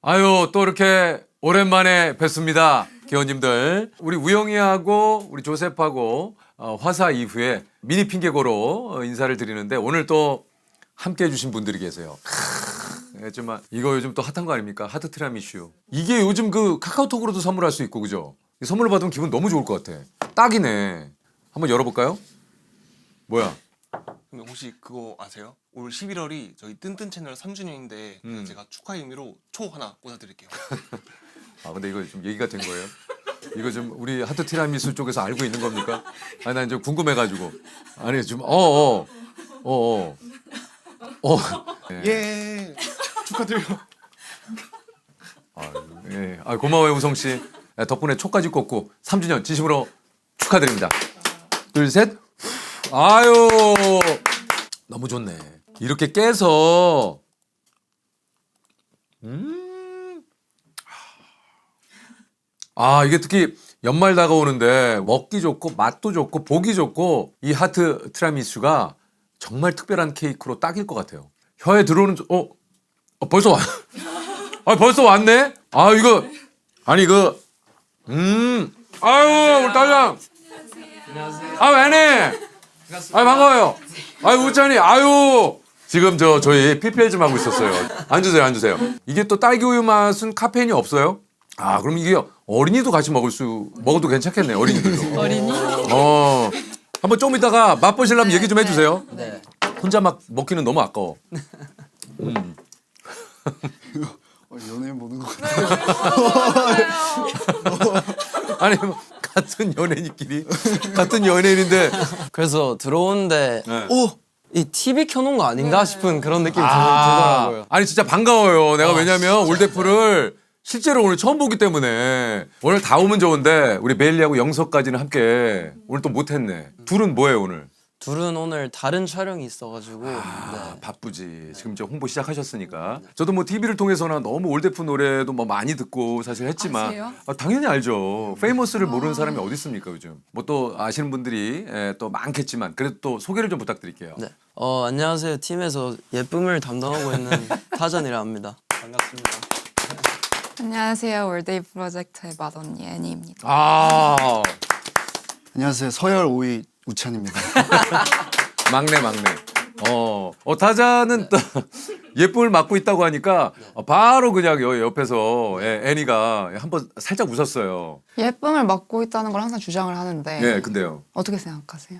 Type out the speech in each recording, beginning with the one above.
아유, 또 이렇게 오랜만에 뵙습니다. 기원님들. 우리 우영이하고 우리 조셉하고 화사 이후에 미니 핑계고로 인사를 드리는데 오늘 또 함께 해주신 분들이 계세요. 정말 이거 요즘 또 핫한 거 아닙니까? 하트 티라미슈. 이게 요즘 그 카카오톡으로도 선물할 수 있고 그죠? 이 선물을 받으면 기분 너무 좋을 것 같아. 딱이네. 한번 열어볼까요? 뭐야? 근데 혹시 그거 아세요? 올 11월이 저희 뜬뜬 채널 3주년인데 제가 축하 의미로 초 하나 꽂아드릴게요. 아 근데 이거 좀 얘기가 된 거예요? 이거 좀 우리 하트 티라미수 쪽에서 알고 있는 겁니까? 아니 난 좀 궁금해가지고. 아니 좀 네. 예, 축하드려요. 예. 아, 고마워요 우성 씨. 덕분에 초까지 꽂고 3주년 진심으로 축하드립니다. 둘 셋. 아유 너무 좋네. 이렇게 깨서 아 이게 특히 연말 다가오는데 먹기 좋고 맛도 좋고 보기 좋고 이 하트 티라미수가 정말 특별한 케이크로 딱일 것 같아요. 혀에 들어오는 벌써 아 벌써 왔네. 아 이거 아니 이거 아유 우리 딸장 안녕하세요. 아 왜네 아 반가워요. 아유 우찬이 아유 지금 저희 PPL 좀 하고 있었어요. 앉으세요. 이게 또 딸기 우유 맛은 카페인이 없어요? 아 그럼 이게 어린이도 같이 먹어도 괜찮겠네. 어린이들도. 어린이? 한번 좀 이따가 맛보시려면 얘기 좀 해주세요. 네. 혼자 막 먹기는 너무 아까워. 연예인 보는 거 같아. 아니 뭐 같은 연예인끼리 같은 연예인인데 그래서 들어오는데 네. 이 TV 켜놓은 거 아닌가 싶은 그런 느낌이 들더라고요. 아니 진짜 반가워요. 내가 왜냐면 올데프를 실제로 오늘 처음 보기 때문에 오늘 다 오면 좋은데 우리 메일리하고 영석까지는 함께 오늘 또 못했네. 둘은 뭐예요 오늘? 둘은 오늘 다른 촬영이 있어가지고 네. 바쁘지. 지금 이제 홍보 시작하셨으니까. 저도 뭐 TV를 통해서나 너무 올데프 노래도 뭐 많이 듣고 사실 했지만 아세요? 당연히 알죠. 페이머스를 모르는 사람이 어디 있습니까 요즘. 뭐 또 아시는 분들이 또 많겠지만 그래도 또 소개를 좀 부탁드릴게요. 네. 안녕하세요. 팀에서 예쁨을 담당하고 있는 타잔이라 합니다. 반갑습니다. 안녕하세요. 월데이 프로젝트의 맏언니 애니입니다. 아 안녕하세요. 서열 5위 우찬입니다. 막내. 타자는 또 예쁨을 맡고 있다고 하니까 바로 그냥 옆에서 애니가 한번 살짝 웃었어요. 예쁨을 맡고 있다는 걸 항상 주장을 하는데 예, 근데요. 어떻게 생각하세요?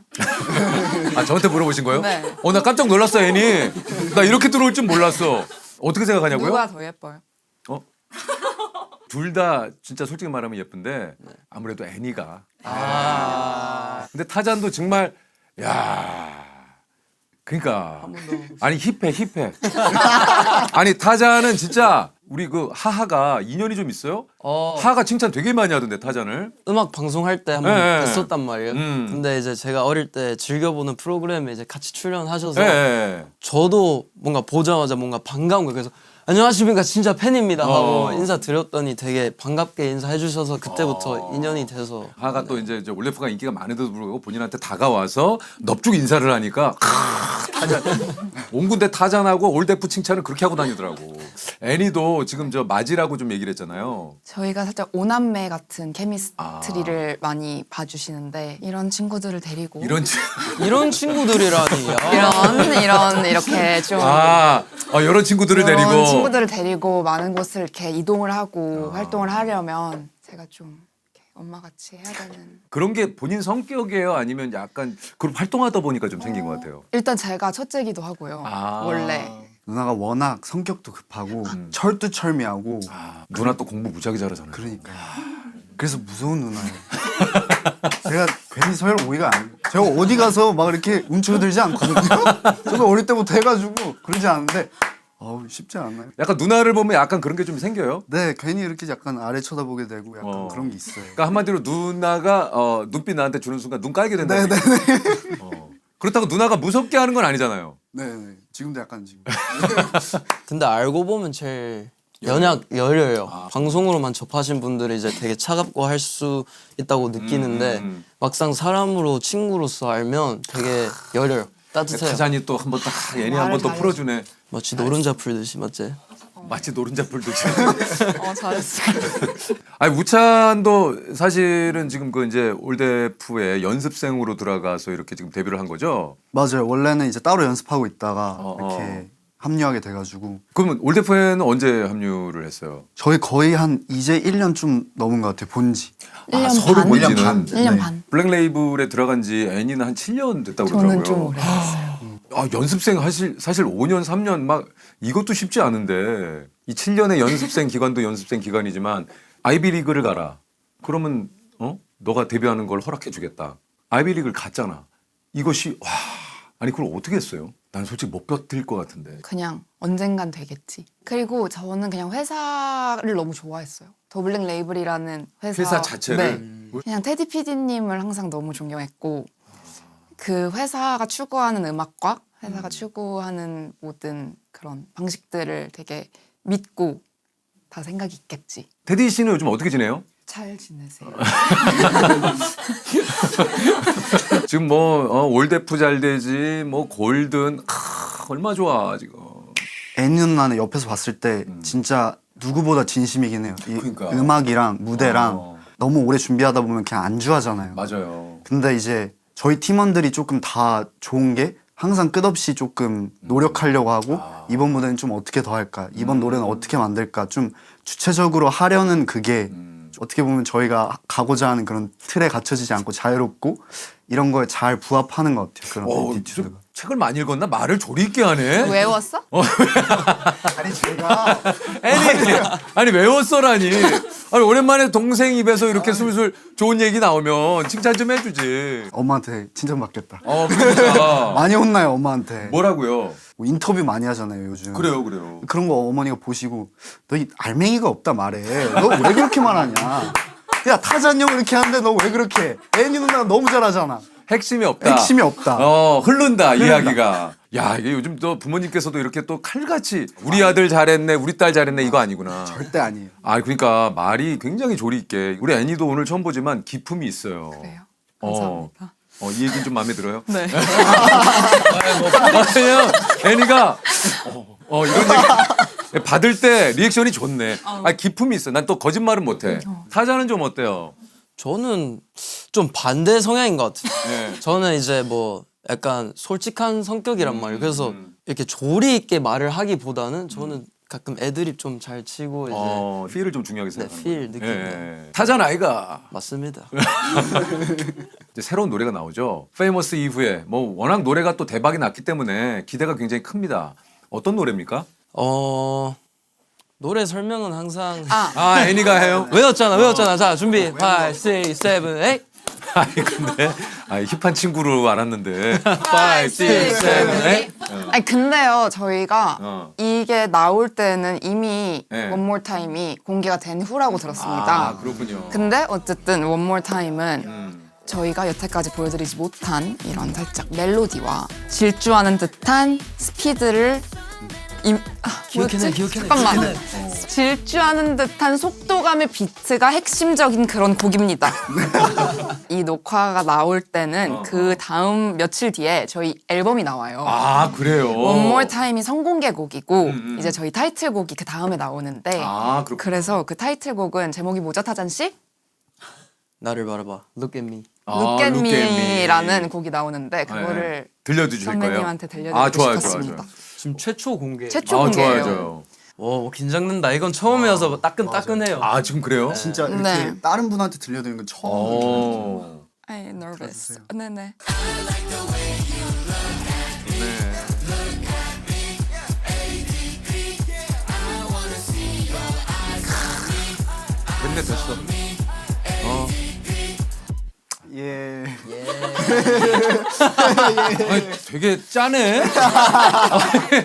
아 저한테 물어보신 거예요? 네. 나 깜짝 놀랐어 애니. 나 이렇게 들어올 줄 몰랐어. 어떻게 생각하냐고요? 누가 더 예뻐요? 둘 다 진짜 솔직히 말하면 예쁜데 아무래도 애니가. 근데 타잔도 정말 야. 그러니까 아니 힙해. 아니 타잔은 진짜 우리 그 하하가 인연이 좀 있어요? 하하가 칭찬 되게 많이 하던데 타잔을. 음악 방송할 때 한번 네. 뵀었단 말이에요. 근데 이제 제가 어릴 때 즐겨보는 프로그램에 이제 같이 출연하셔서 예. 저도 뭔가 보자마자 뭔가 반가운 거예요. 그래서 안녕하십니까 진짜 팬입니다 하고 인사드렸더니 되게 반갑게 인사해 주셔서 그때부터 인연이 돼서 하하가 또 이제 올레프가 인기가 많은데도 불구하고 본인한테 다가와서 넙죽 인사를 하니까 타잔 온 군데 타잔하고 올데프 칭찬을 그렇게 하고 다니더라고. 애니도 지금 저 마지라고 좀 얘기를 했잖아요. 저희가 살짝 오남매 같은 케미스트리를 많이 봐주시는데 이런 친구들을 데리고 이런 친구들이라니. 이렇게 좀 이런 친구들을 이런 데리고 친구들을 데리고 많은 곳을 이렇게 이동을 하고 활동을 하려면 제가 좀 이렇게 엄마같이 해야 되는. 그런 게 본인 성격이에요? 아니면 약간 그룹 활동하다 보니까 좀 생긴 것 같아요? 일단 제가 첫째기도 하고요. 원래. 누나가 워낙 성격도 급하고 철두철미하고 누나 또 공부 무지하게 잘하잖아요. 그러니까 그래서 무서운 누나예요. 제가 괜히 서열 5위가 아니에요. 제가 어디 가서 막 이렇게 움츠러들지 않거든요. 저도 어릴 때부터 해가지고 그러지 않은데 쉽지 않아요. 약간 누나를 보면 약간 그런 게 좀 생겨요? 네, 괜히 이렇게 약간 아래 쳐다보게 되고 약간 그런 게 있어요. 그러니까 한마디로 누나가 눈빛 나한테 주는 순간 눈 깔게 된다. 네네네. 그렇다고 누나가 무섭게 하는 건 아니잖아요. 네네. 지금도 약간 지금. 근데 알고 보면 제일 연약 여려요. 방송으로만 접하신 분들이 이제 되게 차갑고 할 수 있다고 느끼는데 막상 사람으로 친구로서 알면 되게 여려요. 따뜻해요. 타잔이 또 한번 딱 애니 한번 또 풀어주네. 마치 노른자 풀듯이 맞지? 마치 노른자 풀듯이. 잘했어. 아니 우찬도 사실은 지금 그 이제 올데프의 연습생으로 들어가서 이렇게 지금 데뷔를 한 거죠. 맞아요. 원래는 이제 따로 연습하고 있다가 어, 이렇게 합류하게 돼가지고 그러면 올데프에는 언제 합류를 했어요? 저희 거의 한 이제 1년 좀 넘은 것 같아요. 본지. 1년 서로 반? 본지는 1년 반. 1년 네. 반. 블랙 레이블에 들어간 지 애니는 한 7년 됐다고 저는 좀 그러더라고요. 오래 됐어요. 연습생 사실 5년 3년 막 이것도 쉽지 않은데 이 7년의 연습생 기간도 연습생 기간이지만 아이비리그를 가라. 그러면 너가 데뷔하는 걸 허락해 주겠다. 아이비리그를 갔잖아. 이것이 와 아니 그걸 어떻게 했어요? 난 솔직히 못 버틸 것 같은데. 그냥 언젠간 되겠지. 그리고 저는 그냥 회사를 너무 좋아했어요. 더블랙 레이블이라는 회사 자체를? 네. 그냥 테디 PD님을 항상 너무 존경했고 그 회사가 추구하는 음악과 회사가 추구하는 모든 그런 방식들을 되게 믿고 다 생각이 있겠지. 테디 씨는 요즘 어떻게 지내요? 잘 지내세요. 지금 뭐 올데프 잘 되지 뭐 골든 얼마 좋아 지금. 애니 누나는 옆에서 봤을 때 진짜 누구보다 진심이긴 해요. 이 그러니까. 음악이랑 무대랑 어. 너무 오래 준비하다 보면 그냥 안주하잖아요. 맞아요. 근데 이제 저희 팀원들이 조금 다 좋은 게 항상 끝없이 조금 노력하려고 하고 이번 무대는 좀 어떻게 더 할까 이번 노래는 어떻게 만들까 좀 주체적으로 하려는 그게 어떻게 보면 저희가 가고자 하는 그런 틀에 갇혀지지 않고 자유롭고 이런 거에 잘 부합하는 것 같아요. 그런 에티튜드가. 책을 많이 읽었나? 말을 조리 있게 하네. 외웠어? 아니 제가 아니 외웠어라니. 아니 오랜만에 동생 입에서 이렇게 술술 좋은 얘기 나오면 칭찬 좀 해주지. 엄마한테 칭찬받겠다. 그러니까. 많이 혼나요 엄마한테. 뭐라고요? 뭐 인터뷰 많이 하잖아요 요즘. 그래요. 그런 거 어머니가 보시고 너 이 알맹이가 없다 말해. 너 왜 그렇게 말하냐. 야 타잔 형 이렇게 하는데 너 왜 그렇게 해. 애니 누나가 너무 잘하잖아. 핵심이 없다. 핵심이 없다. 흐른다 이야기가. 야 이게 요즘 또 부모님께서도 이렇게 또 칼같이 우리 아들 잘했네, 우리 딸 잘했네 이거 아니구나. 절대 아니에요. 그러니까 말이 굉장히 조리 있게. 우리 애니도 오늘 처음 보지만 기품이 있어요. 그래요. 어. 감사합니다. 이 얘기는 좀 마음에 들어요? 네. 그냥 애니가 이런 얘기 받을 때 리액션이 좋네. 기품이 있어. 난 또 거짓말은 못해. 타자는 좀 어때요? 저는 좀 반대 성향인 것 같아요. 네. 저는 이제 뭐 약간 솔직한 성격이란 말이에요. 그래서 이렇게 조리 있게 말을 하기보다는 저는 가끔 애드립 좀 잘 치고 이제 필을 좀 중요하게 생각하는 필 거예요. 느낌. 예. 타잔 아이가 맞습니다. 이제 새로운 노래가 나오죠. 페이머스 이후에 뭐 워낙 노래가 또 대박이 났기 때문에 기대가 굉장히 큽니다. 어떤 노래입니까? 노래 설명은 항상 애니가 해요? 외웠잖아. 자, 준비. 5, 6, 7, 8. 근데 힙한 친구로 알았는데 5, 6, 7, 8 아니 근데요 저희가 이게 나올 때는 이미 네. One More Time이 공개가 된 후라고 들었습니다. 그렇군요. 근데 어쨌든 One More Time은 저희가 여태까지 보여드리지 못한 이런 살짝 멜로디와 질주하는 듯한 스피드를 기억해내. 잠깐만. 질주하는 듯한 속도감의 비트가 핵심적인 그런 곡입니다. 이 녹화가 나올 때는 그 다음 며칠 뒤에 저희 앨범이 나와요. 그래요? One More Time이 선공개곡이고 이제 저희 타이틀곡이 그 다음에 나오는데 그렇구나. 그래서 그 타이틀곡은 제목이 뭐죠, 타잔 씨? 나를 바라봐. Look at me. Look at Me라는 곡이 나오는데 그거를 들려주실 거예요? 선배님한테 들려드리고 좋아요. 싶었습니다. 지금 최초 공개. 최초 공개예요. 좋아요. 긴장된다. 이건 처음이어서 따끈따끈해요. 지금 그래요? 진짜 이렇게 네. 다른 분한테 들려드리는 건 처음. I'm nervous. 네네. 됐네 됐어. 예. 되게 짜네.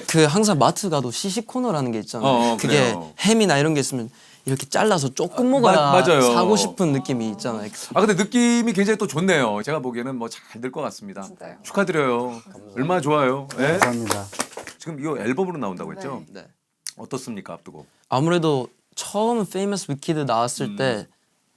그 항상 마트 가도 시식 코너라는 게 있잖아요. 그게 그래요. 햄이나 이런 게 있으면 이렇게 잘라서 조금 먹어야 맞아요. 사고 싶은 느낌이 있잖아요. 근데 느낌이 굉장히 또 좋네요. 제가 보기에는 뭐 잘 될 것 같습니다. 진짜요? 축하드려요. 얼마나 좋아요. 예? 감사합니다. 지금 이거 앨범으로 나온다고 했죠? 네. 어떻습니까 앞두고? 아무래도 처음 Famous Wicked 나왔을 때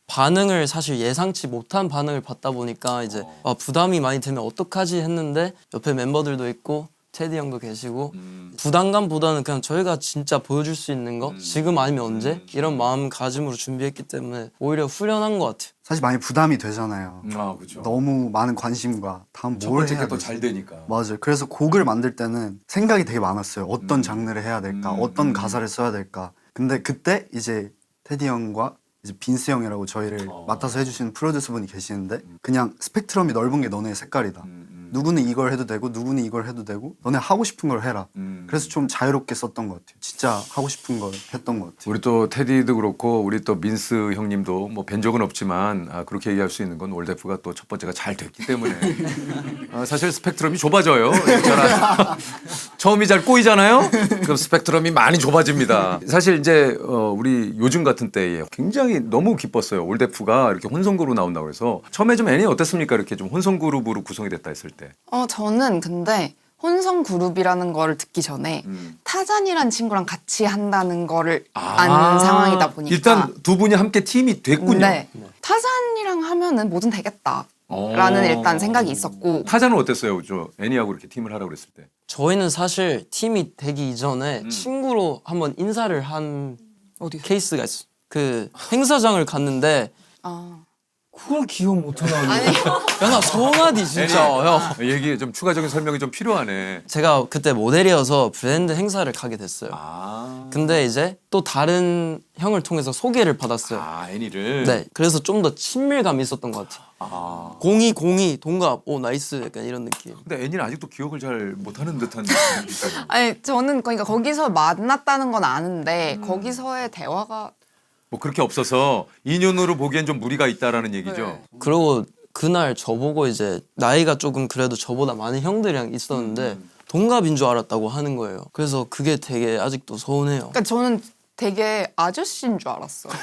반응을 사실 예상치 못한 반응을 받다 보니까 이제 부담이 많이 되면 어떡하지 했는데 옆에 멤버들도 있고 테디 형도 계시고 부담감보다는 그냥 저희가 진짜 보여줄 수 있는 거 지금 아니면 언제 이런 마음가짐으로 준비했기 때문에 오히려 후련한 것 같아요. 사실 많이 부담이 되잖아요. 아 그렇죠. 너무 많은 관심과 다음 첫 뭘 번째 해야 게 더 되지? 잘 되니까. 맞아요. 그래서 곡을 만들 때는 생각이 되게 많았어요. 어떤 장르를 해야 될까? 어떤 가사를 써야 될까? 근데 그때 이제 테디 형과 이제 빈스 형이라고 저희를 맡아서 해주시는 프로듀서 분이 계시는데 그냥 스펙트럼이 넓은 게 너네의 색깔이다. 누구는 이걸 해도 되고 누구는 이걸 해도 되고 너네 하고 싶은 걸 해라. 그래서 좀 자유롭게 썼던 것 같아요. 진짜 하고 싶은 걸 했던 것 같아요. 우리 또 테디도 그렇고 우리 또 민스 형님도 뭐 뵌 적은 없지만 그렇게 얘기할 수 있는 건 올데프가 또 첫 번째가 잘 됐기 때문에 사실 스펙트럼이 좁아져요. 있잖아. 처음이 잘 꼬이잖아요. 그럼 스펙트럼이 많이 좁아집니다. 사실 이제 우리 요즘 같은 때에 굉장히 너무 기뻤어요. 올데프가 이렇게 혼성 그룹 나온다고 해서 처음에 좀 애니 어땠습니까? 이렇게 좀 혼성 그룹으로 구성이 됐다 했을 때. 저는 근데 혼성 그룹이라는 거를 듣기 전에 타잔이란 친구랑 같이 한다는 거를 아는 상황이다 보니까 일단 두 분이 함께 팀이 됐군요. 네. 타잔이랑 하면은 뭐든 되겠다라는 일단 생각이 있었고 타자는 어땠어요? 저 애니하고 이렇게 팀을 하라고 그랬을 때. 저희는 사실 팀이 되기 이전에 친구로 한번 인사를 한 어디서? 케이스가 있어. 그 행사장을 갔는데 그걸 기억 못하나? 아니 야나 서운하디 진짜. 형. 얘기 좀 추가적인 설명이 좀 필요하네. 제가 그때 모델이어서 브랜드 행사를 가게 됐어요. 근데 이제 또 다른 형을 통해서 소개를 받았어요. 애니를. 네, 그래서 좀 더 친밀감이 있었던 것 같아요. 공이 동갑, 오 나이스 약간 이런 느낌. 근데 애니는 아직도 기억을 잘 못하는 듯한 느낌이 있어요. 아니 저는 그러니까 거기서 만났다는 건 아는데 거기서의 대화가 뭐 그렇게 없어서 인연으로 보기엔 좀 무리가 있다라는 얘기죠. 네. 그리고 그날 저보고 이제 나이가 조금 그래도 저보다 많은 형들이랑 있었는데 동갑인 줄 알았다고 하는 거예요. 그래서 그게 되게 아직도 서운해요. 그러니까 저는 되게 아저씨인 줄 알았어요.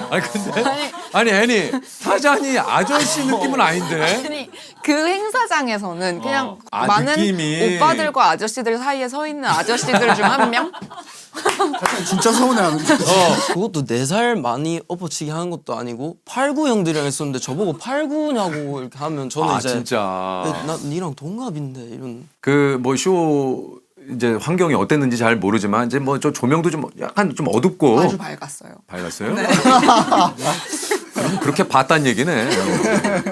아니 근데 아니 애니 타잔이 아저씨 느낌은 아닌데. 아니 그 행사장에서는 그냥 많은 느낌이. 오빠들과 아저씨들 사이에 서 있는 아저씨들 중 한 명? 진짜 서운해하는 그것도 4살 많이 엎어치기 하는 것도 아니고 8구 형들이랑 했었는데 저보고 8구냐고 이렇게 하면 저는 이제 진짜. 나 니랑 동갑인데 이런. 그 뭐 쇼 이제 환경이 어땠는지 잘 모르지만 이제 뭐 저 조명도 좀 약간 좀 어둡고 아주 밝았어요. 밝았어요? 그렇게 봤단 얘기네.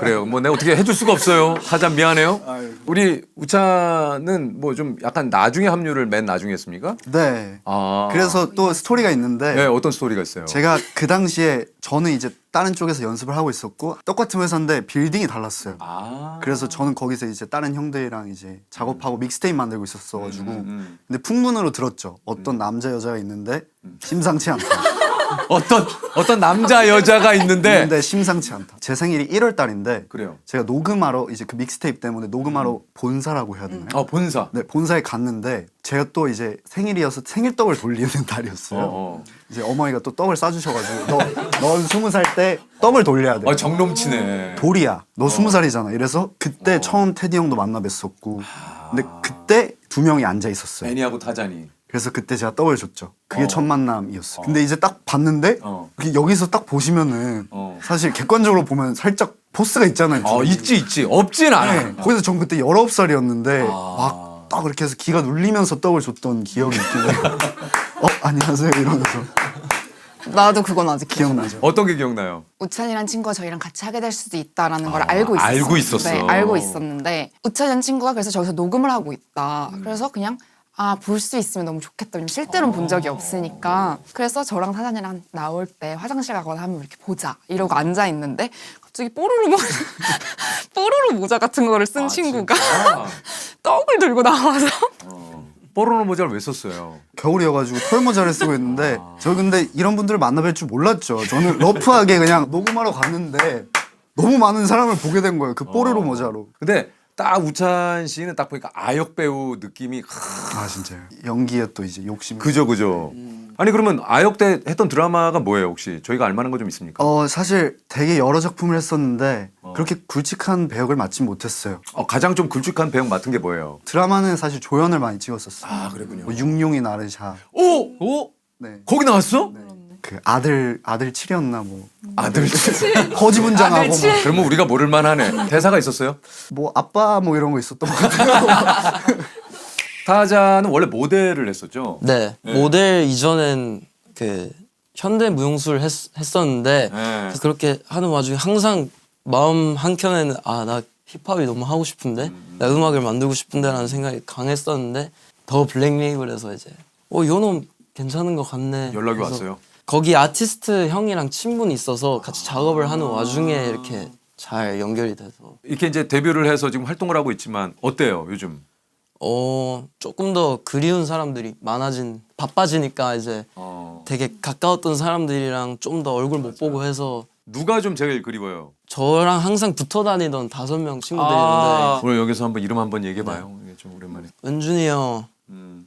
그래요. 뭐 내가 어떻게 해줄 수가 없어요. 타잔 미안해요. 우리 우찬은 뭐 좀 약간 나중에 합류를 맨 나중에 했습니까? 네. 아. 그래서 또 스토리가 있는데 네, 어떤 스토리가 있어요? 제가 그 당시에 저는 이제 다른 쪽에서 연습을 하고 있었고 똑같은 회사인데 빌딩이 달랐어요. 그래서 저는 거기서 이제 다른 형들이랑 이제 작업하고 믹스테이프 만들고 있었어가지고 근데 풍문으로 들었죠. 어떤 남자 여자가 있는데 심상치 않다. 어떤 남자 여자가 있는데 근데 심상치 않다. 제 생일이 1월 달인데 그래요. 제가 녹음하러 이제 그 믹스테이프 때문에 녹음하러 본사라고 해야 되나요? 본사. 네, 본사에 갔는데 제가 또 이제 생일이어서 생일떡을 돌리는 날이었어요. 이제 어머니가 또 떡을 싸주셔가지고 넌 20살 때 떡을 돌려야 돼. 정놈치네. 돌이야. 너 20살이잖아. 이래서 그때 처음 테디 형도 만나 뵀었고 근데 그때 두 명이 앉아 있었어요. 애니하고 타잔이. 그래서 그때 제가 떡을 줬죠. 그게 첫 만남이었어요. 근데 이제 딱 봤는데 여기서 딱 보시면은 사실 객관적으로 보면 살짝 포스가 있잖아요. 있지. 없진 않아. 네. 거기서 전 그때 19살이었는데 막 딱 이렇게 해서 기가 눌리면서 떡을 줬던 기억이 있길래 안녕하세요 이러면서 나도 그건 아직 기억나죠. 어떤 게 기억나요? 우찬이란 친구가 저희랑 같이 하게 될 수도 있다라는 걸 알고 있었어요. 알고 있었어. 네, 알고 있었는데 우찬이란 친구가 그래서 저기서 녹음을 하고 있다. 그래서 그냥 볼 수 있으면 너무 좋겠다. 왜냐면 실제로는 본 적이 없으니까. 그래서 저랑 사장이랑 나올 때 화장실 가거나 하면 이렇게 보자 이러고 앉아 있는데 갑자기 뽀로로 모자 같은 거를 쓴 친구가 떡을 들고 나와서 뽀로로 모자를 왜 썼어요? 겨울이어가지고 털모자를 쓰고 있는데 저 근데 이런 분들을 만나뵐 줄 몰랐죠. 저는 러프하게 그냥 녹음하러 갔는데 너무 많은 사람을 보게 된 거예요. 그 뽀로로 모자로. 근데 딱 우찬 씨는 딱 보니까 아역 배우 느낌이 진짜요. 연기에 또 이제 욕심이. 그죠. 아니 그러면 아역 때 했던 드라마가 뭐예요 혹시? 저희가 알만한 거 좀 있습니까? 사실 되게 여러 작품을 했었는데 그렇게 굵직한 배역을 맡진 못했어요. 가장 좀 굵직한 배역 맡은 게 뭐예요? 드라마는 사실 조연을 많이 찍었었어요. 그랬군요. 뭐 육룡이 나르샤. 오! 네. 거기 나왔어? 네. 그 아들 7이었나 뭐 아들. 허지분장하고 뭐, 그러면 우리가 모를 만하네. 대사가 있었어요? 뭐 아빠 뭐 이런 거 있었던 것 같아요. 타자는 원래 모델을 했었죠. 네. 모델 이전엔 그 현대 무용수를 했었는데 네. 그렇게 하는 와중에 항상 마음 한켠에는 아 나 힙합이 너무 하고 싶은데 나 음악을 만들고 싶은데라는 생각이 강했었는데 더 블랙 레이블에서 이제 요놈 괜찮은 것 같네. 연락이 그래서 왔어요. 거기 아티스트 형이랑 친분이 있어서 같이 작업을 하는 와중에 이렇게 잘 연결이 돼서 이렇게 이제 데뷔를 해서 지금 활동을 하고 있지만 어때요 요즘? 조금 더 그리운 사람들이 바빠지니까 이제 되게 가까웠던 사람들이랑 좀 더 얼굴 못 보고 해서 누가 좀 제일 그리워요? 저랑 항상 붙어 다니던 5명 친구들이 있는데 오늘 여기서 한번 이름 한번 얘기해봐요. 이게 좀 오랜만에. 은준이 형, 음,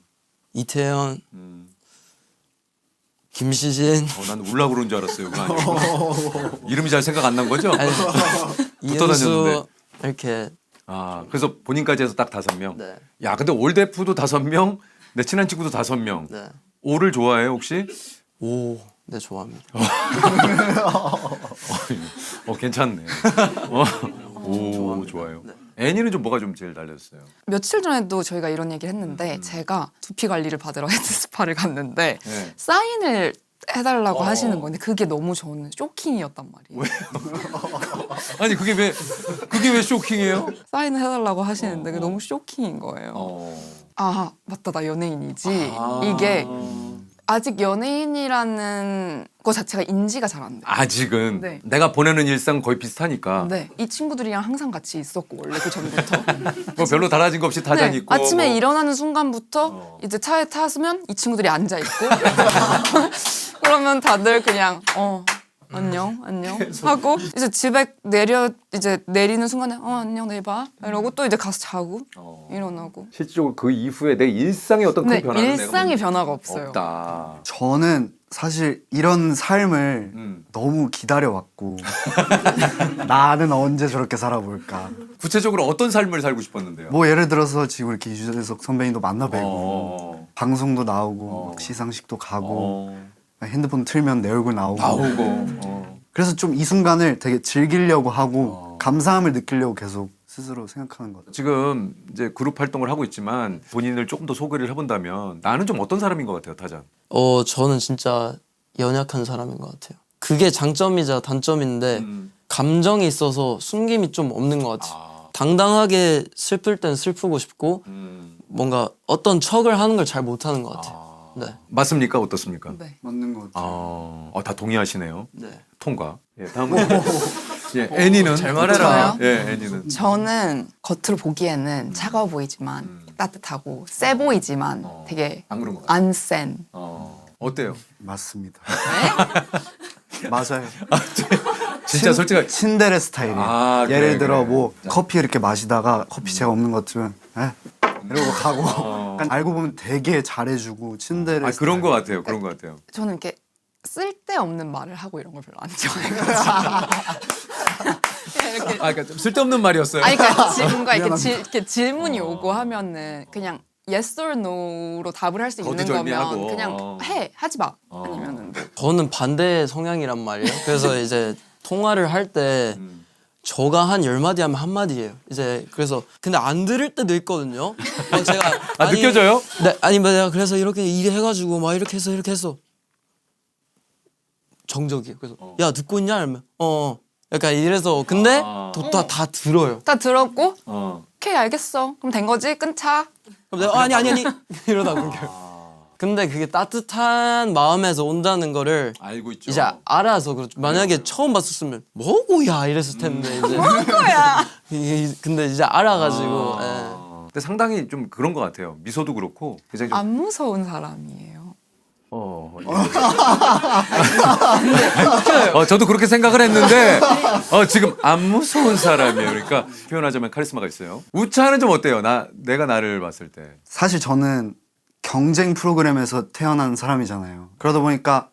이태현, 음. 김시진 난 울라 그런 줄 알았어요. 그거 아니고. 이름이 잘 생각 안 난 거죠? 아니, 붙어 다녔는데. 이은수 이렇게 그래서 본인까지 해서 딱 5명. 네. 야, 근데 올데프도 5명, 내 친한 친구도 5명. 네. 오를 좋아해요 혹시? 네 좋아합니다. 괜찮네. 오, 좋아요. 애니는 좀 뭐가 좀 제일 달렸어요? 며칠 전에도 저희가 이런 얘기를 했는데 제가 두피 관리를 받으러 헤드스파를 갔는데 네. 사인을 해달라고 하시는 건데 그게 너무 저는 쇼킹이었단 말이에요. 아니 그게 왜 쇼킹이에요? 사인을 해달라고 하시는데 그게 너무 쇼킹인 거예요. 아 맞다 나 연예인이지. 이게 아직 연예인이라는 거 자체가 인지가 잘 안 돼요. 아직은 네. 내가 보내는 일상 거의 비슷하니까 네, 이 친구들이랑 항상 같이 있었고 원래 그 전부터. 뭐 별로 달라진 거 없이 타잔 네, 있고 아침에 뭐. 일어나는 순간부터 이제 차에 탔으면 이 친구들이 앉아 있고 그러면 다들 그냥 안녕 하고 이제 집에 내리는 순간에 안녕 내일 봐 이러고 또 이제 가서 자고 일어나고. 실질적으로 그 이후에 내 일상에 어떤 큰 네, 변화는 일상의 내가 변화가 없어요. 없다. 저는 사실 이런 삶을 너무 기다려왔고 나는 언제 저렇게 살아볼까. 구체적으로 어떤 삶을 살고 싶었는데요? 뭐 예를 들어서 지금 이렇게 유재석 선배님도 만나뵈고 어. 방송도 나오고 막 시상식도 가고 핸드폰 틀면 내 얼굴 나오고 그래서 좀 이 순간을 되게 즐기려고 하고 감사함을 느끼려고 계속 스스로 생각하는 것 같아요. 지금 이제 그룹 활동을 하고 있지만 본인을 조금 더 소개를 해본다면 나는 좀 어떤 사람인 것 같아요, 타잔? 저는 진짜 연약한 사람인 것 같아요. 그게 장점이자 단점인데 감정이 있어서 숨김이 좀 없는 것 같아요. 당당하게 슬플 땐 슬프고 싶고 뭔가 어떤 척을 하는 걸 잘 못하는 것 같아요. 네. 맞습니까? 어떻습니까? 네. 맞는 것 같아요. 다 동의하시네요. 네. 통과. 예, 다음은 예, 애니는 잘 말해라. 저요? 예, 애니는 저는 겉으로 보기에는 차가워 보이지만 따뜻하고 세 보이지만 되게 안 그런 것 같아요. 안 센. 어때요? 맞습니다. 네? 맞아요. 진짜 솔직하게 친데레 스타일이에요. 그래, 예를 들어 그래. 뭐 커피 이렇게 마시다가 커피 제가 없는 것 같으면 이러고 가고 약간 알고 보면 되게 잘해주고 친데레 그런 스타일. 것 같아요. 그런 것 같아요. 저는 이렇게 쓸데없는 말을 하고 이런 걸 별로 안 좋아해요. 이렇게 그러니까 좀 쓸데없는 말이었어요. 아니 그러니까 뭔가 이렇게 질문이 오고 하면은 그냥 yes or no로 답을 할 수 있는 거두절미하고. 거면 그냥 하지 마 아니면은 뭐. 저는 반대 성향이란 말이에요. 그래서 이제 통화를 할 때 저가 한 10마디 하면 1마디예요. 이제 그래서 근데 안 들을 때도 있거든요. 제가 느껴져요? 네, 아니 내가 그래서 이렇게 해가지고 막 이렇게 했어. 정적이에요. 그래서 야 듣고 있냐? 이러면 약간 이래서 근데 다 들어요. 다 들었고 오케이 알겠어 그럼 된 거지 끊자. 그럼 내가 아니 이러다 끊겨요. 근데 그게 따뜻한 마음에서 온다는 거를 알고 있죠. 이제 알아서 그렇죠. 만약에 처음 봤었으면 뭐고야 이랬을 텐데 이제 뭐야? 근데 이제 알아가지고 근데 상당히 좀 그런 것 같아요. 미소도 그렇고 굉장히 좀 안 무서운 사람이에요. 저도 그렇게 생각을 했는데 지금 안 무서운 사람이에요. 그러니까 표현하자면 카리스마가 있어요. 우차는 좀 어때요? 내가 나를 봤을 때. 사실 저는 경쟁 프로그램에서 태어난 사람이잖아요. 그러다 보니까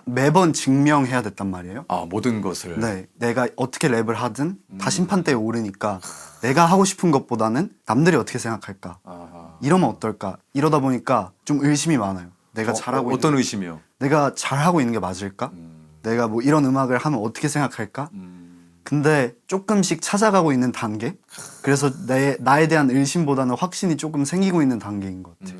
매번 증명해야 됐단 말이에요. 모든 것을. 네, 내가 어떻게 랩을 하든 다 심판대에 오르니까 내가 하고 싶은 것보다는 남들이 어떻게 생각할까, 이러면 어떨까, 이러다 보니까 좀 의심이 많아요. 내가 잘하고 어떤 있는, 의심이요? 내가 잘하고 있는 게 맞을까? 내가 뭐 이런 음악을 하면 어떻게 생각할까? 근데 조금씩 찾아가고 있는 단계. 그래서 나에 대한 의심보다는 확신이 조금 생기고 있는 단계인 것 같아요.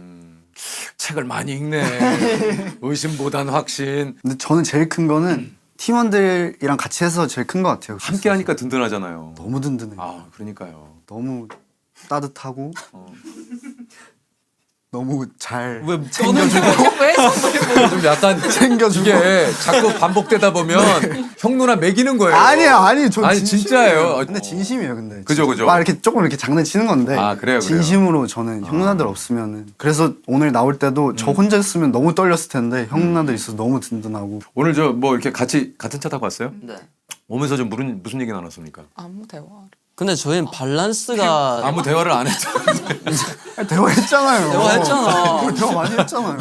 책을 많이 읽네. 의심보단 확신. 근데 저는 제일 큰 거는 팀원들이랑 같이 해서 제일 큰 것 같아요. 함께 하니까 든든하잖아요. 너무 든든해요. 아, 그러니까요. 너무 따뜻하고 너무 잘 왜 챙겨주고 좀 약간 챙겨주고. 이게 자꾸 반복되다 보면 형 누나 매기는 거예요. 아니 저 아니, 진짜예요. 근데 진심이에요, 근데. 그죠, 그죠. 막 이렇게 조금 이렇게 장난치는 건데. 아, 그래요. 진심으로 저는 형 누나들 없으면은. 그래서 오늘 나올 때도 저 혼자였으면 너무 떨렸을 텐데 형 누나들 있어서 너무 든든하고. 오늘 저 뭐 이렇게 같이 같은 차 타고 왔어요? 네. 오면서 좀 무슨 얘기 나눴습니까? 아무 대화. 근데 저희는 밸런스가 아무 대화를 안 했죠. 대화했잖아요. 대화했잖아. 우리 대화 많이 했잖아요.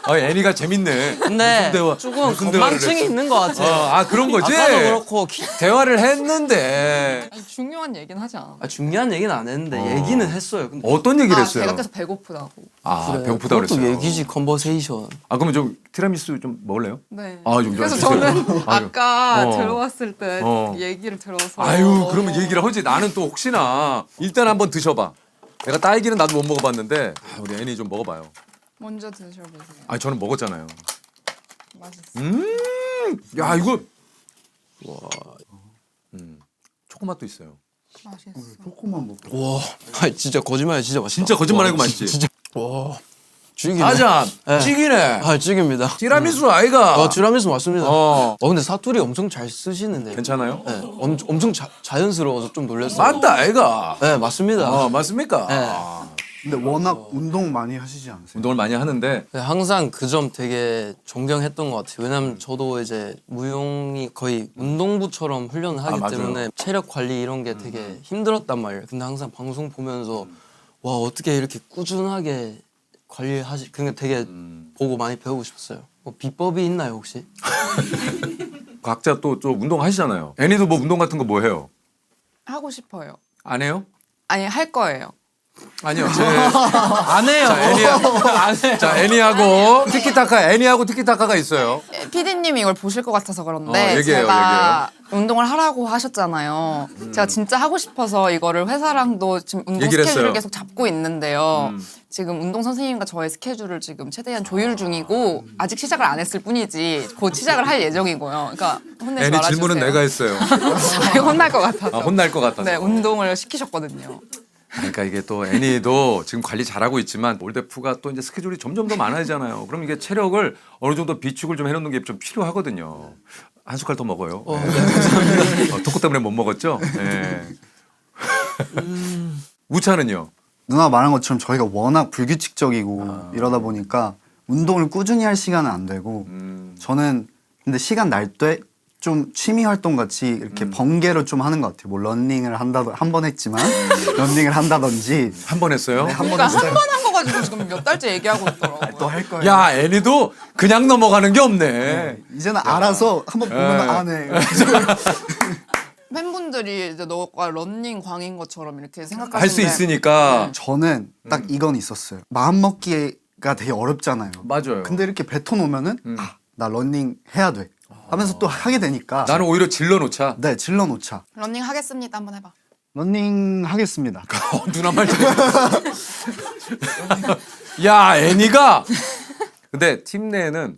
아, 애니가 재밌네. 근데 무슨 대화- 조금 무슨 대화를 건망증이 했어? 있는 것 같아요. 아, 그런 거지? 아까도 그렇고 대화를 했는데 아니, 중요한 얘기는 하지 않아. 중요한 얘기는 안 했는데 얘기는 했어요. 근데 어떤 얘기를 했어요? 제가 계속 배고프다고. 아, 그래, 배고프다 그것도 그랬어요. 얘기지 컨버세이션. 아, 그러면 좀 티라미수 좀 먹을래요? 네. 아, 좀 그래서 주세요. 저는 아유. 아까 어. 들어왔을 때 어. 얘기를 들어서 아유, 그러면 얘기를 하지. 나는 또 혹시나 일단 한번 드셔봐. 내가 딸기는 나도 못 먹어봤는데 우리 애니 좀 먹어봐요. 먼저 드셔보세요. 아, 저는 먹었잖아요. 맛있어요. 야, 이거 초코맛도 있어요. 맛있어. 조금만 먹고. 와, 아니, 진짜 거짓말 진짜 맛있다. 진짜 거짓말하고 와, 맛있지? 진짜 와, 죽이네. 맞아, 네. 찌기네. 아, 죽입니다. 티라미수 아이가. 티라미수 맞습니다. 어, 근데 사투리 엄청 잘 쓰시는데. 괜찮아요? 네, 엄청 자연스러워서 좀 놀랐어요. 맞다, 아이가. 네, 맞습니다. 맞습니까? 네. 근데 워낙 운동 많이 하시지 않으세요? 운동을 많이 하는데 네, 항상 그 점 되게 존경했던 것 같아요. 왜냐면 저도 이제 무용이 거의 운동부처럼 훈련을 하기 맞아요. 때문에 체력 관리 이런 게 되게 힘들었단 말이에요. 근데 항상 방송 보면서 와, 어떻게 이렇게 꾸준하게 관리하시, 그게 되게 보고 많이 배우고 싶었어요. 뭐 비법이 있나요 혹시? 각자 또 운동 하시잖아요. 애니도 뭐 운동 같은 거 뭐 해요? 하고 싶어요. 안 해요? 아니 할 거예요. 아니요. 안 해요. 자, 애니하고 티키타카, 애니하고 티키타카가 있어요. PD님이 이걸 보실 것 같아서 그런데 얘기해요, 제가 운동을 하라고 하셨잖아요. 제가 진짜 하고 싶어서 이거를 회사랑도 지금 운동 얘기를 스케줄을 했어요. 계속 잡고 있는데요. 지금 운동 선생님과 저의 스케줄을 지금 최대한 조율 중이고 아직 시작을 안 했을 뿐이지 곧 시작을 할 예정이고요. 그러니까 혼내지 애니 말아주세요. 질문은 내가 했어요. 아니, 혼날 것 같아서. 혼날 것 같아서. 네, 운동을 시키셨거든요. 그러니까 이게 또 애니도 지금 관리 잘하고 있지만 올데프가 또 이제 스케줄이 점점 더 많아지잖아요. 그럼 이게 체력을 어느 정도 비축을 좀 해놓는 게 좀 필요하거든요. 한 숟갈 더 먹어요. 네. 감사합니다. 토크 때문에 못 먹었죠? 네. 우차는요? 누나 말한 것처럼 저희가 워낙 불규칙적이고 이러다 보니까 운동을 꾸준히 할 시간은 안 되고 저는 근데 시간 날 때 좀 취미 활동 같이 이렇게 번개로 좀 하는 것 같아요. 뭐 런닝을 한다도 한 번 했지만 런닝을 한다든지 한 번 했어요? 한 번 그러니까 한 했어요. 번 한 거 가지고 지금 몇 달째 얘기하고 있더라고요. 또 할 거예요. 야, 애니도 그냥 넘어가는 게 없네. 이제는 알아서 한번 보면 안 해. 팬분들이 이제 너가 런닝 광인 것처럼 이렇게 생각하시는데 할 수 있으니까. 저는 딱 이건 있었어요. 마음 먹기가 되게 어렵잖아요. 맞아요. 근데 이렇게 뱉어놓으면은 아, 나 런닝 해야 돼 하면서 또 하게 되니까 나는 오히려 질러 놓자. 네 질러 놓자. 런닝 하겠습니다. 한번 해봐. 런닝 하겠습니다. 누나 말 잘. 야, 애니가. 근데 팀 내에는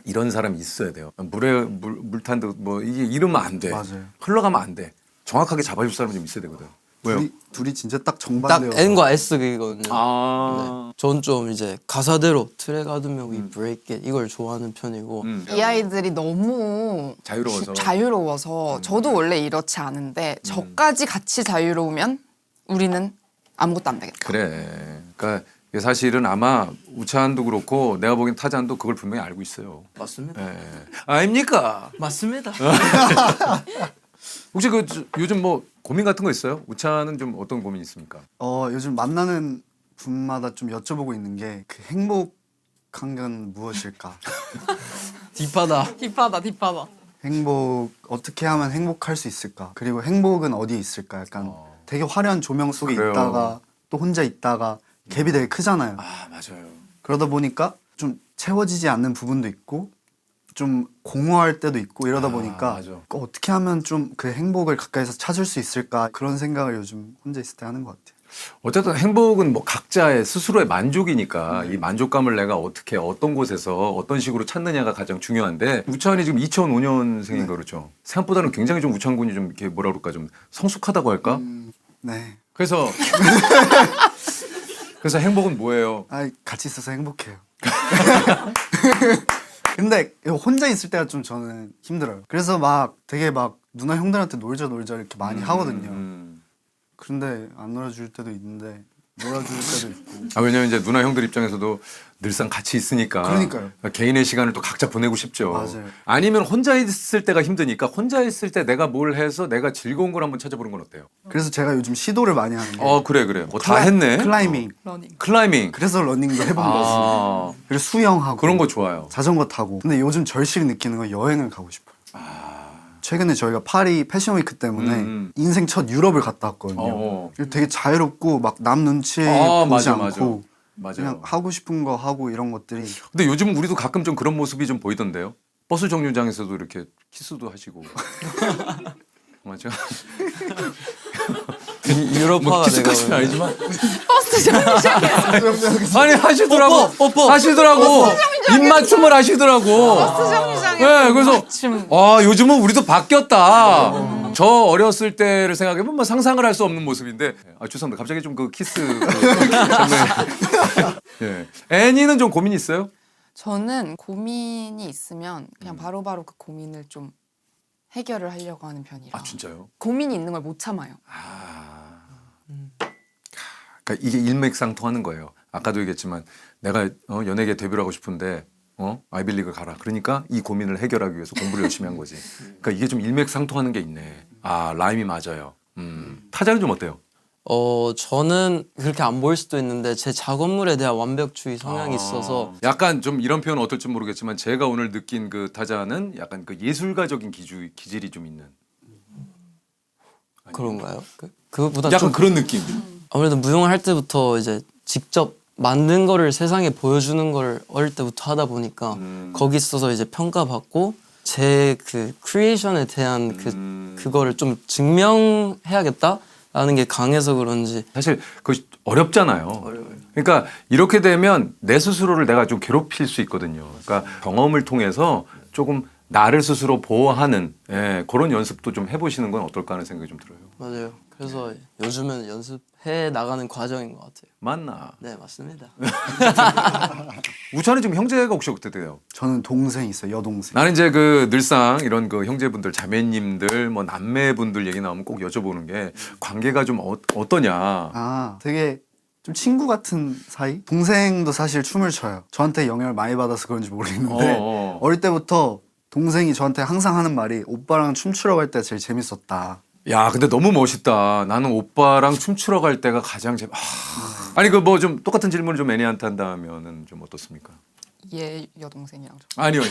이런 사람이 있어야 돼요. 물탄도 뭐 이게 이러면 안 돼. 맞아요. 흘러가면 안 돼. 정확하게 잡아줄 사람이 좀 있어야 되거든. 왜요? 둘이 진짜 딱 딱 정반대여서 N과 S 그거든요. 아. 전 좀 이제 가사대로 트랙 아두면 we break it 이걸 좋아하는 편이고 이 아이들이 너무 자유로워서. 자유로워서 저도 원래 이렇지 않은데 저까지 같이 자유로우면 우리는 아무것도 안 되겠다. 그래. 그러니까 이게 사실은 아마 우찬도 그렇고 내가 보기엔 타잔도 그걸 분명히 알고 있어요. 맞습니다. 예. 아닙니까? 맞습니다. 혹시 요즘 뭐 고민 같은 거 있어요? 우찬은 좀 어떤 고민 있습니까? 요즘 만나는 분마다 좀 여쭤보고 있는 게 그 행복한 건 무엇일까? 딥하다. 딥하다. 행복 어떻게 하면 행복할 수 있을까? 그리고 행복은 어디에 있을까? 약간 되게 화려한 조명 속에 그래요. 있다가 또 혼자 있다가 갭이 되게 크잖아요. 아, 맞아요. 그러다 보니까 좀 채워지지 않는 부분도 있고 좀 공허할 때도 있고 이러다 보니까 맞아. 어떻게 하면 좀 그 행복을 가까이서 찾을 수 있을까 그런 생각을 요즘 혼자 있을 때 하는 것 같아요. 어쨌든 행복은 뭐 각자의 스스로의 만족이니까 이 만족감을 내가 어떻게 어떤 곳에서 어떤 식으로 찾느냐가 가장 중요한데 우찬이 지금 2005년생인 거 그렇죠? 생각보다는 굉장히 좀 우찬 군이 좀 이렇게 뭐라 그럴까 좀 성숙하다고 할까? 네. 그래서 그래서 행복은 뭐예요? 같이 있어서 행복해요. 근데 혼자 있을 때가 좀 저는 힘들어요. 그래서 막 되게 막 누나 형들한테 놀자 이렇게 많이 하거든요. 그런데 안 놀아줄 때도 있는데 놀아줄 때도 있고. 왜냐면 이제 누나 형들 입장에서도 늘상 같이 있으니까 그러니까요. 개인의 시간을 또 각자 보내고 싶죠. 맞아요. 아니면 혼자 있을 때가 힘드니까 혼자 있을 때 내가 뭘 해서 내가 즐거운 걸 한번 찾아보는 건 어때요? 그래서 제가 요즘 시도를 많이 하는 게 그래. 뭐 다 했네. 클라이밍. 러닝. 클라이밍. 그래서 러닝도 해본 거지. 그리고 수영하고 그런 거 좋아요. 자전거 타고. 근데 요즘 절실히 느끼는 건 여행을 가고 싶어요. 최근에 저희가 파리 패션위크 때문에 인생 첫 유럽을 갔다 왔거든요. 그리고 되게 자유롭고 막 남 눈치 보지 않고 맞아요. 그냥 하고 싶은 거 하고 이런 것들이 근데 요즘 우리도 가끔 좀 그런 모습이 좀 보이던데요. 버스 정류장에서도 이렇게 키스도 하시고. 맞아. 유럽화가 뭐 키스까지는 돼가지고. 아니지만 버스 정류장에서 아니 하시더라고. 뽀뽀. 하시더라고. 입맞춤을 하시더라고. 버스 정류장에서 네, 그래서 맞춤. 요즘은 우리도 바뀌었다. 저 어렸을 때를 생각해보면 뭐 상상을 할 수 없는 모습인데. 죄송합니다. 갑자기 좀 그 키스. 예. 애니는 좀 고민 있어요? 저는 고민이 있으면 그냥 바로바로 그 고민을 좀 해결을 하려고 하는 편이라 진짜요? 고민이 있는 걸 못 참아요. 그러니까 이게 일맥상통하는 거예요. 아까도 얘기했지만 내가 연예계 데뷔를 하고 싶은데 아이빌리그 가라. 그러니까 이 고민을 해결하기 위해서 공부를 열심히 한 거지. 그러니까 이게 좀 일맥상통하는 게 있네. 라임이 맞아요. 타자는 좀 어때요? 저는 그렇게 안 보일 수도 있는데 제 작업물에 대한 완벽주의 성향이 있어서 약간 좀 이런 표현은 어떨지 모르겠지만 제가 오늘 느낀 그 타자는 약간 그 예술가적인 기질이 좀 있는. 그런가요? 그거보다 약간 좀 그런 느낌. 아무래도 무용을 할 때부터 이제 직접 만든 거를 세상에 보여주는 걸 어릴 때부터 하다 보니까 거기 있어서 이제 평가받고 제 그 크리에이션에 대한 그거를 좀 증명해야겠다라는 게 강해서 그런지 사실 그 어렵잖아요. 그러니까 이렇게 되면 내 스스로를 내가 좀 괴롭힐 수 있거든요. 그러니까 경험을 통해서 조금 나를 스스로 보호하는 그런 연습도 좀 해보시는 건 어떨까 하는 생각이 좀 들어요. 맞아요. 그래서 요즘은 연습해 나가는 과정인 것 같아요. 맞나? 네, 맞습니다. 우찬은 지금 형제가 혹시 어떻게 돼요? 저는 동생이 있어요. 여동생. 나는 이제 그 늘상 이런 그 형제분들, 자매님들, 뭐 남매분들 얘기 나오면 꼭 여쭤보는 게 관계가 좀 어떠냐? 되게 좀 친구 같은 사이? 동생도 사실 춤을 춰요. 저한테 영향을 많이 받아서 그런지 모르겠는데 어릴 때부터 동생이 저한테 항상 하는 말이 오빠랑 춤추러 갈 때 제일 재밌었다. 야, 근데 너무 멋있다. 나는 오빠랑 춤추러 갈 때가 가장 아니 그 뭐 좀 똑같은 질문을 좀 애니한테 한다면은 좀 어떻습니까? 얘 여동생이랑 좀. 아니요.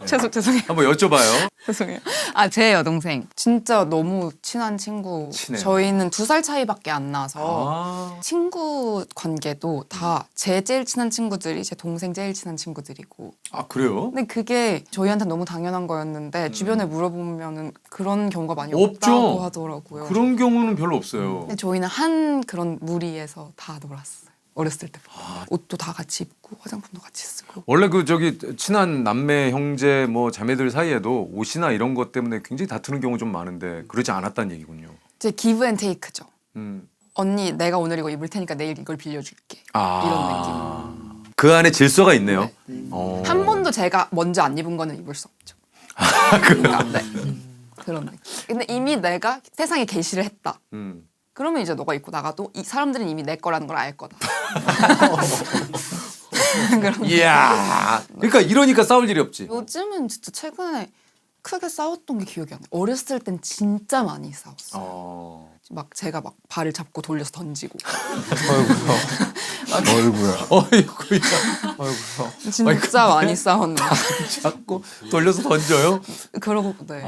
죄송해요. 한번 여쭤봐요. 죄송해요. 제 여동생 진짜 너무 친한 친구. 친해요. 저희는 2살 차이밖에 안 나서 친구 관계도 다 제 제일 친한 친구들이 제 동생 제일 친한 친구들이고. 그래요? 근데 그게 저희한테 너무 당연한 거였는데 주변에 물어보면은 그런 경우가 많이 없죠. 없다고 하더라고요. 그런 경우는 별로 없어요. 근데 저희는 한 그런 무리에서 다 놀았어요. 어렸을 때부터. 옷도 다 같이 입고 화장품도 같이 쓰고. 원래 그 저기 친한 남매, 형제, 뭐 자매들 사이에도 옷이나 이런 것 때문에 굉장히 다투는 경우 좀 많은데 그러지 않았다는 얘기군요. 이제 기브 앤 테이크죠. 음. 언니 내가 오늘 이거 입을 테니까 내일 이걸 빌려줄게. 이런 느낌. 그 안에 질서가 있네요. 한 번도 제가 먼저 안 입은 거는 입을 수 없죠. 그러니까, 네. 그런 느낌. 근데 이미 내가 세상에 게시를 했다. 그러면 이제 너가 입고 나가도 이 사람들은 이미 내 거라는 걸 알 거다. 이야. 그러니까 이러니까 싸울 일이 없지. 요즘은 진짜 최근에 크게 싸웠던 게 기억이 안 나. 어렸을 땐 진짜 많이 싸웠어요. 막 제가 막 발을 잡고 돌려서 던지고. 어이구야. 진짜 많이 싸웠는데. 자꾸 돌려서 던져요? 그러고 네.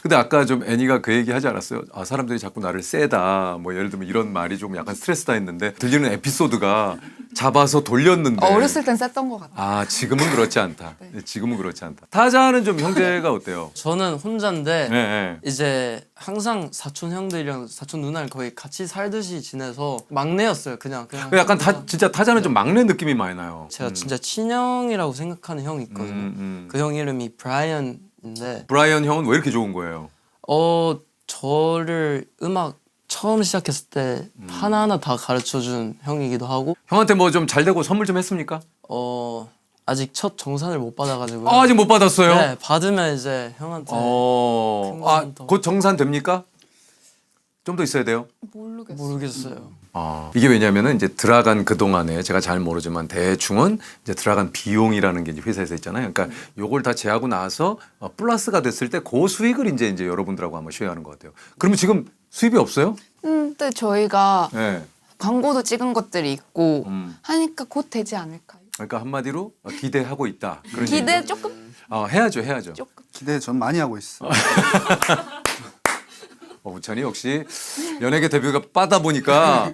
근데 아까 좀 애니가 그 얘기 하지 않았어요? 아, 사람들이 자꾸 나를 세다. 뭐 예를 들면 이런 말이 좀 약간 스트레스다 했는데 들리는 에피소드가 잡아서 돌렸는데. 어렸을 땐 셌던 것 같아요. 아, 지금은 그렇지 않다. 지금은 그렇지 않다. 타자는 좀 형제가 어때요? 저는 혼자인데 네, 네. 이제 항상 사촌 형들이랑 사촌 누나를 거의 같이 살듯이 지내서 막내였어요. 그냥 약간 진짜 타자는 좀 막내 느낌이 많이 나요. 제가 진짜 친형이라고 생각하는 형이 있거든요. 그 형 이름이 브라이언인데 브라이언 형은 왜 이렇게 좋은 거예요? 저를 음악 처음 시작했을 때 하나하나 다 가르쳐준 형이기도 하고 형한테 뭐 좀 잘 되고 선물 좀 했습니까? 아직 첫 정산을 못 받아가지고 아, 아직 못 받았어요? 네, 받으면 이제 형한테 큰 거는 더- 곧 정산 됩니까? 좀 더 있어야 돼요? 모르겠어요. 이게 왜냐면은 이제 들어간 그 동안에 제가 잘 모르지만 대충은 이제 들어간 비용이라는 게 이제 회사에서 있잖아요. 그러니까 요걸 다 제하고 나서 플러스가 됐을 때 그 수익을 이제 여러분들하고 한번 쉐어하는 것 같아요. 그러면 지금 수입이 없어요? 근데 저희가 네. 광고도 찍은 것들이 있고 음. 하니까 곧 되지 않을까요? 그러니까 한마디로 기대하고 있다. 그런 기대 얘기죠. 조금? 해야죠. 조금. 기대 전 많이 하고 있어. 우찬이 역시 연예계 데뷔가 빠다 보니까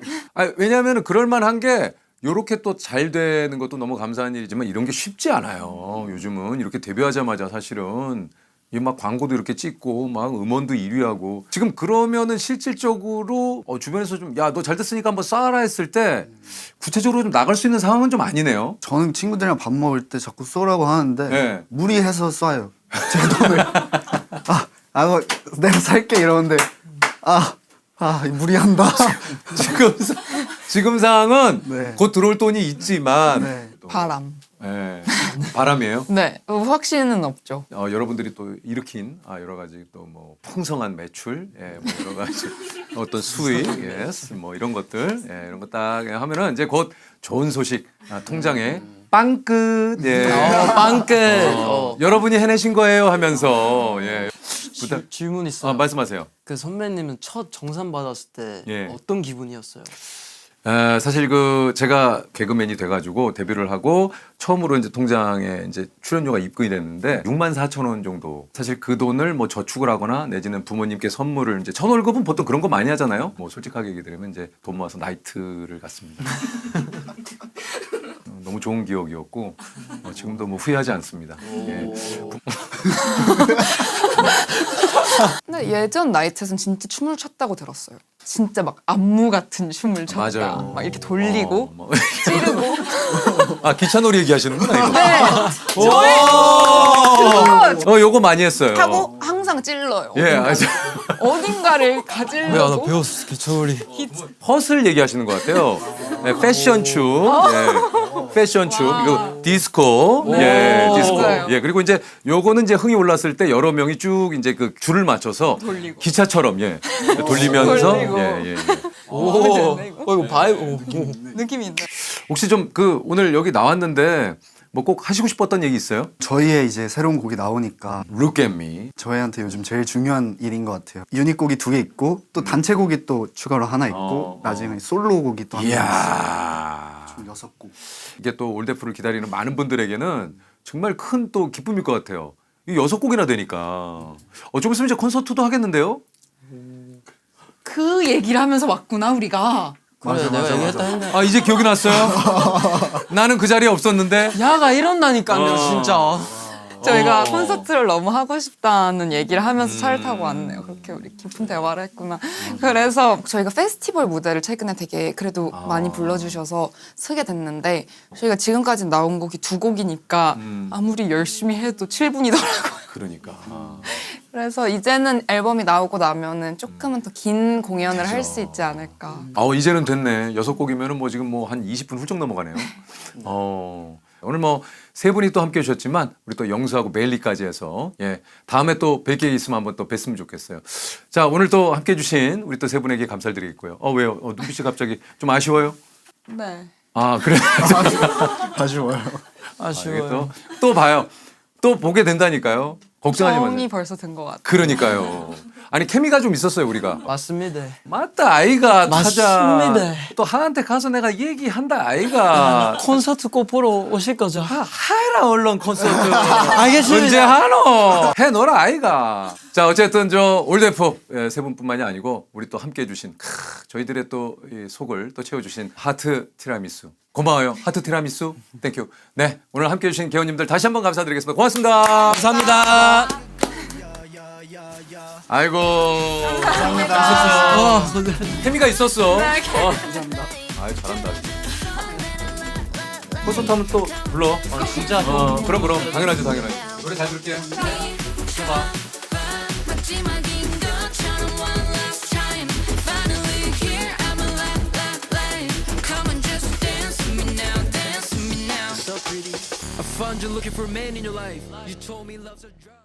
왜냐하면 그럴만한 게 요렇게 또 잘 되는 것도 너무 감사한 일이지만 이런 게 쉽지 않아요. 요즘은 이렇게 데뷔하자마자 사실은 이 막 광고도 이렇게 찍고 막 음원도 1위하고 지금 그러면은 실질적으로 주변에서 좀 야 너 잘 됐으니까 한번 쏴라 했을 때 구체적으로 좀 나갈 수 있는 상황은 좀 아니네요. 저는 친구들이랑 밥 먹을 때 자꾸 쏘라고 하는데 네. 무리해서 쏴요. 제 돈을. 뭐 내가 살게 이러는데 무리한다. 지금 상황은 네. 곧 들어올 돈이 있지만 네. 바람. 예, 바람이에요. 네. 확신은 없죠. 여러분들이 또 일으킨 여러 가지 또 뭐 풍성한 매출, 뭐 여러 가지 어떤 수익, 뭐 이런 것들, 이런 거 딱 하면은 이제 곧 좋은 소식 통장에 빵끝, 빵끝. 여러분이 해내신 거예요 하면서 질문 있어요. 말씀하세요. 그 선배님은 첫 정산 받았을 때 예. 어떤 기분이었어요? 사실 제가 개그맨이 돼가지고 데뷔를 하고 처음으로 이제 통장에 이제 출연료가 입금이 됐는데 64,000원 정도. 사실 그 돈을 뭐 저축을 하거나 내지는 부모님께 선물을 이제 첫 월급은 보통 그런 거 많이 하잖아요. 뭐 솔직하게 얘기드리면 이제 돈 모아서 나이트를 갔습니다. 너무 좋은 기억이었고 지금도 뭐 후회하지 않습니다. 예. 근데 예전 나이트에서는 진짜 춤을 췄다고 들었어요. 진짜 막 안무 같은 춤을 췄다. 맞아요. 막 이렇게 돌리고 뭐. 찌르고. 기차놀이 얘기하시는구나 이거. 네. 저희 요거 많이 했어요. 하고 항상 찔러요. 예, 어딘가를 가지려고. 배웠어 기초리. 헛을 얘기하시는 것 같아요. 네, 패션 춤, 패션 춤, 이거 디스코, 디스코. 맞아요. 그리고 이제 요거는 이제 흥이 올랐을 때 여러 명이 쭉 이제 그 줄을 맞춰서 돌리고. 기차처럼 돌리면서 돌리고. 이거 바이브. 느낌이 있네. 혹시 좀 오늘 여기 나왔는데 뭐 꼭 하시고 싶었던 얘기 있어요? 저희의 이제 새로운 곡이 나오니까 Look at me. 저희한테 요즘 제일 중요한 일인 것 같아요. 유닛 곡이 2개 있고 또 단체곡이 또 추가로 하나 있고 나중에 솔로 곡이 또 하나 있어요. 이야. 총 6곡. 이게 또 올데프를 기다리는 많은 분들에게는 정말 큰 또 기쁨일 것 같아요. 이 6곡이나 되니까. 좀 있으면 이제 콘서트도 하겠는데요? 그 얘기를 하면서 왔구나 우리가. 그래 내가 얘기했다 했는데 이제 기억이 났어요? 나는 그 자리에 없었는데. 야가 이런다니까요 진짜. 저희가 콘서트를 너무 하고 싶다는 얘기를 하면서 차를 타고 왔네요. 그렇게 우리 깊은 대화를 했구나. 그래서 저희가 페스티벌 무대를 최근에 되게 그래도 많이 불러주셔서 서게 됐는데 저희가 지금까지 나온 곡이 2곡이니까 아무리 열심히 해도 7분이더라고요. 그러니까. 그래서 이제는 앨범이 나오고 나면은 조금은 더 긴 공연을 할 수 있지 않을까. 이제는 됐네. 6곡이면은 뭐 지금 뭐 한 20분 훌쩍 넘어가네요. 오늘 뭐 세 분이 또 함께 해주셨지만 우리 또 영수하고 멜리까지 해서 다음에 또 뵐 게 있으면 한번 또 뵀으면 좋겠어요. 자, 오늘 또 함께 해주신 우리 또 세 분에게 감사를 드리겠고요. 왜요? 눈빛이 갑자기 좀 아쉬워요? 네. 그래. 아쉬워요. 이게 또 봐요. 또 보게 된다니까요. 걱정하지 정이 마세요. 벌써 든 것 같아요. 그러니까요. 아니 케미가 좀 있었어요 우리가. 맞습니다. 맞다 아이가 타자. 맞습니다. 또 하한테 가서 내가 얘기한다 아이가. 콘서트 꼭 보러 오실 거죠? 하라 얼른 콘서트. 알겠습니다. 언제 하노? 해놓으라 아이가. 자 어쨌든 저 올대포 세 분뿐만이 아니고 우리 또 함께해 주신 저희들의 또 이 속을 또 채워주신 하트 티라미수. 고마워요. 하트 티라미수. 땡큐. 네 오늘 함께해 주신 개원님들 다시 한번 감사드리겠습니다. 고맙습니다. 감사합니다. 아이고. 감사합니다. 케미가 있었어. 감사합니다. 아유 잘한다. 콘서트 하면 또 불러. 진짜 그럼 당연하지. 노래 잘 들을게. 마지막인 것처럼 one last time. Finally here, I'm a light. Come on, just dance with me now, dance with me now. I found you looking for a man in your life. You told me love's a drug.